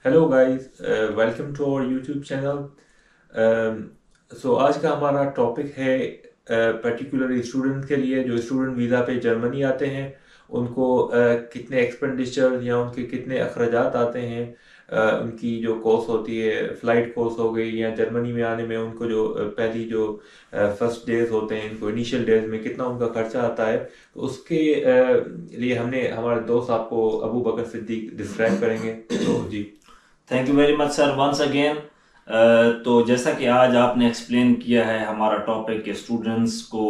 Hello guys, welcome to our YouTube channel. So आज का हमारा टॉपिक है पर्टिकुलर स्टूडेंट के लिए जो स्टूडेंट वीज़ा पे जर्मनी आते हैं उनको कितने एक्सपेंडिचर या उनके कितने अखराजात आते हैं। उनकी जो कॉस्ट होती है, फ़्लाइट कॉस्ट हो गई या जर्मनी में आने में उनको जो पहली जो फर्स्ट डेज होते हैं, इनको इनिशियल डेज में कितना उनका खर्चा आता है। तो उसके लिए हमने हमारे दोस्त आपको अबू बकर सिद्दीक डिस्क्राइब करेंगे। तो जी। Thank you very much sir once again. तो जैसा कि आज आपने एक्सप्लेन किया है, हमारा टॉपिक के स्टूडेंट्स को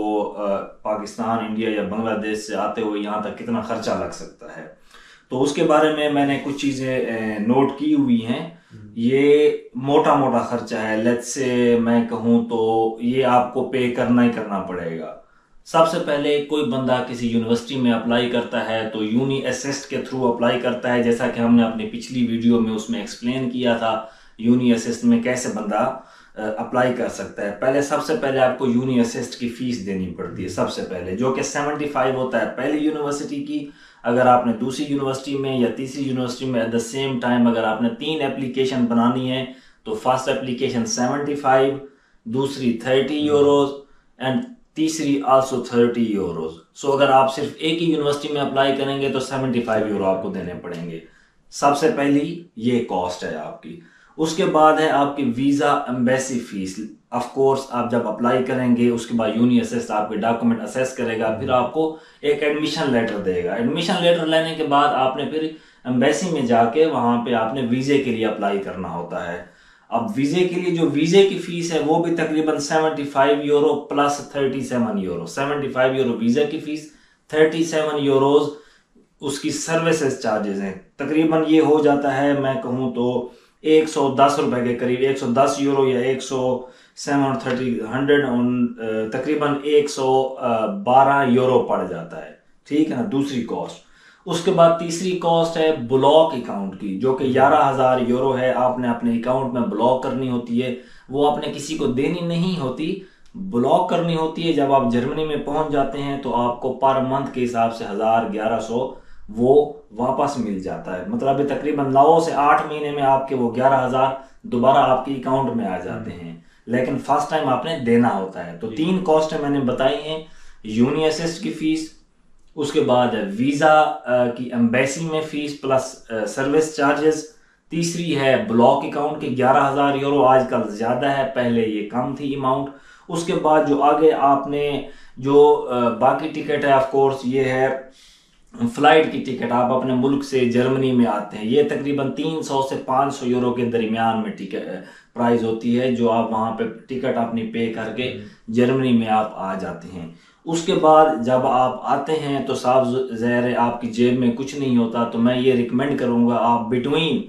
पाकिस्तान, इंडिया या बांग्लादेश से आते हुए यहाँ तक कितना खर्चा लग सकता है, तो उसके बारे में मैंने कुछ चीज़ें नोट की हुई हैं। ये मोटा मोटा खर्चा है, लेट्स से मैं कहूँ तो ये आपको पे करना ही करना पड़ेगा। सबसे पहले कोई बंदा किसी यूनिवर्सिटी में अप्लाई करता है तो यूनी असिस्ट के थ्रू अप्लाई करता है, जैसा कि हमने अपनी पिछली वीडियो में उसमें एक्सप्लेन किया था यूनी असिस्ट में कैसे बंदा अप्लाई कर सकता है। पहले सबसे पहले आपको यूनी असिस्ट की फीस देनी पड़ती है सबसे पहले, जो कि 75 होता है पहली यूनिवर्सिटी की। अगर आपने दूसरी यूनिवर्सिटी में या तीसरी यूनिवर्सिटी में एट द सेम टाइम अगर आपने 3 एप्लीकेशन बनानी है तो फर्स्ट एप्लीकेशन 75, दूसरी 30 यूरोज एंड तीसरी आल्सो 30 यूरोज। सो अगर आप सिर्फ एक ही यूनिवर्सिटी में अप्लाई करेंगे तो 75 यूरो आपको देने पड़ेंगे। सबसे पहली ये कॉस्ट है आपकी। उसके बाद है आपकी visa embassy fees. Of course आप जब अप्लाई करेंगे उसके बाद यूनी असेस आपके डॉक्यूमेंट असेस करेगा, फिर आपको एक एडमिशन लेटर देगा। एडमिशन लेटर लेने के बाद आपने फिर एम्बेसी में जाके वहां पे आपने वीजे के लिए अप्लाई करना होता है। अब वीजे के लिए जो वीजे की फीस है वो भी तकरीबन 75 euro plus 37 euro. 75 euro visa की फीस, 37 यूरोज उसकी सर्विसेज चार्जेस हैं। तकरीबन ये हो जाता है मैं कहूँ तो 110 रुपए के करीब, 110 यूरो या 100 तकरीबन 112 यूरो पड़ जाता है। ठीक है ना, दूसरी कॉस्ट। उसके बाद तीसरी कॉस्ट है ब्लॉक अकाउंट की, जो कि 11,000 यूरो है। आपने अपने अकाउंट में ब्लॉक करनी होती है, वो आपने किसी को देनी नहीं होती, ब्लॉक करनी होती है। जब आप जर्मनी में पहुंच जाते हैं तो आपको पर मंथ के हिसाब से 1,000 1100 वो वापस मिल जाता है। मतलब अभी तकरीबन 9 से 8 महीने में आपके वो 11,000 दोबारा आपके अकाउंट में आ जाते हैं, लेकिन फर्स्ट टाइम आपने देना होता है। तो 3 कॉस्ट मैंने बताई हैं, यूनी असिस्ट की फीस, उसके बाद वीजा की एम्बेसी में फीस प्लस सर्विस चार्जेस, तीसरी है ब्लॉक अकाउंट के 11,000 यूरो। आजकल ज्यादा है, पहले ये कम थी अमाउंट। उसके बाद जो आगे आपने जो बाकी टिकट है, ऑफ कोर्स ये है फ्लाइट की टिकट। आप अपने मुल्क से जर्मनी में आते हैं, ये तकरीबन 300 से 500 यूरो के दरमियान में टिकट प्राइस होती है, जो आप वहां पे टिकट अपनी पे करके जर्मनी में आप आ जाते हैं। उसके बाद जब आप आते हैं तो साफ ज़ाहिर है आपकी जेब में कुछ नहीं होता, तो मैं ये रिकमेंड करूंगा आप बिटवीन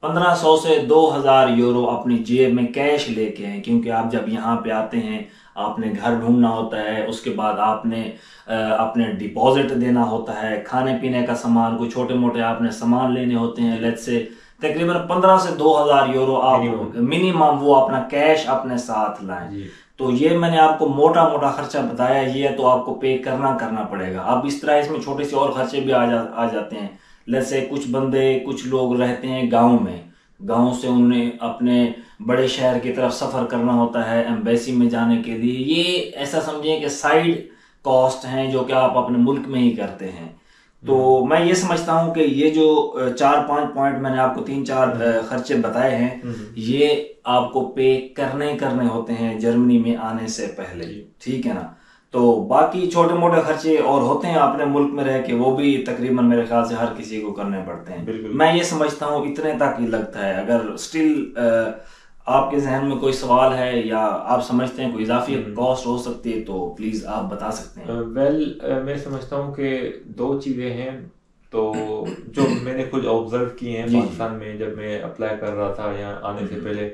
1500 से 2,000 यूरो अपनी जेब में कैश लेके आए, क्योंकि आप जब यहाँ पे आते हैं आपने घर ढूंढना होता है, उसके बाद आपने अपने डिपॉजिट देना होता है, खाने पीने का सामान, कोई छोटे मोटे आपने सामान लेने होते हैं। लेट्स से तकरीबन 15 से 2,000 यूरो आप मिनिमम वो अपना कैश अपने साथ लाएं। तो ये मैंने आपको मोटा मोटा खर्चा बताया, ये तो आपको पे करना करना पड़ेगा। अब इस तरह इसमें छोटे से और खर्चे भी आ जाते हैं। जैसे कुछ लोग रहते हैं गांव में, गांव से उन्हें अपने बड़े शहर की तरफ सफर करना होता है एम्बेसी में जाने के लिए। ये ऐसा समझिए कि साइड कॉस्ट हैं जो कि आप अपने मुल्क में ही करते हैं। तो मैं ये समझता हूं कि ये जो 4-5 पॉइंट मैंने आपको 3-4 खर्चे बताए हैं, ये आपको पे करने करने होते हैं जर्मनी में आने से पहले। ठीक है ना। तो बाकी छोटे मोटे खर्चे और होते हैं अपने मुल्क में रह के, वो भी तकरीबन मेरे ख्याल से हर किसी को करने पड़ते हैं। मैं ये समझता हूँ इतने तक ही लगता है। अगर स्टिल आपके जहन में कोई सवाल है या आप समझते हैं कोई इजाफी कॉस्ट हो सकती है तो प्लीज आप बता सकते हैं। मैं समझता हूँ कि दो चीज़ें हैं तो जो मैंने खुद ऑब्जर्व किए हैं पाकिस्तान में जब मैं अप्लाई कर रहा था यहाँ आने से पहले।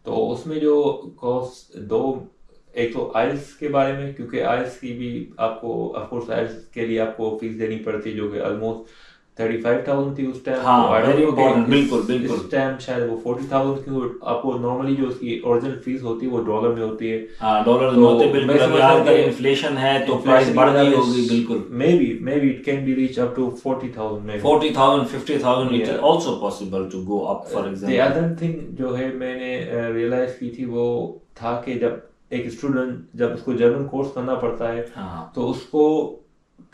तो उसमें जो कॉस्ट दो, एक तो आइल्स के बारे में, क्योंकि आइल्स की भी आपको ऑफकोर्स आइल्स के लिए आपको फीस देनी पड़ती है जो कि ऑलमोस्ट 35,000 थी उस टाइम। हाँ, तो I don't very know कि important, बिल्कुल बिल्कुल। इस टाइम शायद वो 40,000 की। आपको नॉर्मली जो उसकी ओरिजिनल फीस होती है वो डॉलर में होती है। हाँ, डॉलर में तो होते मैं बिल्कुल। अभी समझता हूँ आजकल कि इन्फ्लेशन है तो inflation प्राइस की बढ़ वजह गई से होगी बिल्कुल। maybe it can be reached up to 40,000 maybe। 40,000, 50,000, it is Yeah। also possible to go up, for The example। other thing जो है मैंने रियलाइज की थी वो था कि जब एक स्टूडेंट जब उसको जर्मन कोर्स करना पड़ता है हाँ तो उसको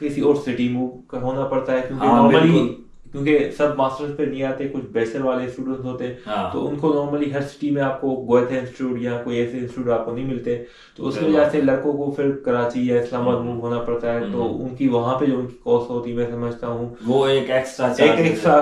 किसी और सिटी मूव होना पड़ता है, क्योंकि हाँ नॉर्मली बिल्कुल। क्योंकि सब मास्टर्स पे नहीं आते, कुछ बैचलर वाले स्टूडेंट्स होते हैं। हाँ, तो उनको नॉर्मली हर सिटी में आपको गोएथे इंस्टीट्यूट या कोई ऐसे इंस्टीट्यूट आपको नहीं मिलते। तो उस सही वजह बात से है। लड़कों को फिर कराची या इस्लामाबाद मूव होना पड़ता है। तो उनकी वहाँ पे जो उनकी कॉस्ट होती है मैं समझता हूँ वो एक एक्स्ट्रा एक चार्ज एक्स्ट्रा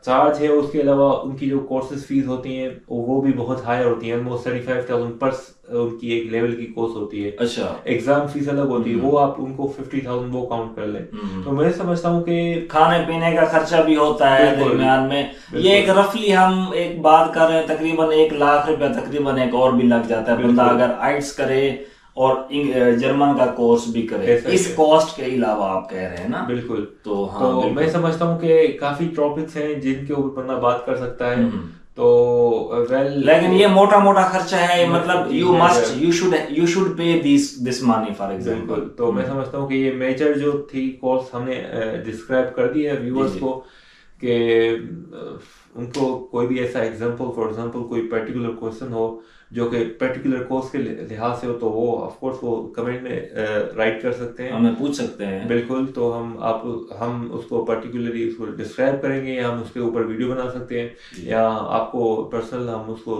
चार्ज है। उसके अलावा उनकी जो कोर्सेज फीस होती हैं वो भी बहुत हाई होती है। ऑलमोस्ट 35,000 पर उनकी एक लेवल की कोर्स होती है। अच्छा। एग्जाम फीस अलग होती है, वो आप उनको 50,000 वो काउंट कर लें। तो मैं समझता हूँ कि खाने पीने का खर्चा भी होता है बिल्कुल, दरमियान में। बिल्कुल। ये एक रफली हम एक बात कर रहे हैं, तकरीबन 1 लाख रुपया तकरीबन एक और भी लग जाता है बंदा अगर आइट्स करे और जर्मन का कोर्स भी करे ऐसा ही इस है। कॉस्ट के अलावा, आप कह रहे हैं ना। बिल्कुल। तो हाँ तो बिल्कुल। मैं समझता हूँ कि काफी टॉपिक्स हैं जिनके ऊपर बंदा बात कर सकता है। तो वेल लेकिन ये मोटा मोटा खर्चा है, मतलब जी, you should pay this money for example. बिल्कुल। तो मैं समझता हूँ कि ये मेजर जो थी कॉस्ट हमने डिस्क्राइब कर दी है व्यूअर्स को कि उनको कोई भी ऐसा एग्जांपल, फॉर एग्जांपल कोई पर्टिकुलर क्वेश्चन हो जो कि पर्टिकुलर कोर्स के लिहाज से हो तो वो ऑफ कोर्स वो कमेंट में राइट कर सकते हैं, हमें पूछ सकते हैं। बिल्कुल। तो हम उसको पर्टिकुलरली उसको डिस्क्राइब करेंगे या हम उसके ऊपर वीडियो बना सकते हैं या आपको पर्सनल हम उसको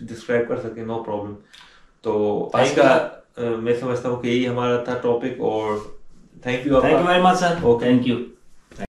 डिस्क्राइब कर सकते हैं, नो प्रॉब्लम। तो आज का मैं समझता हूँ कि यही हमारा था टॉपिक। और thank you very much sir. Thank you.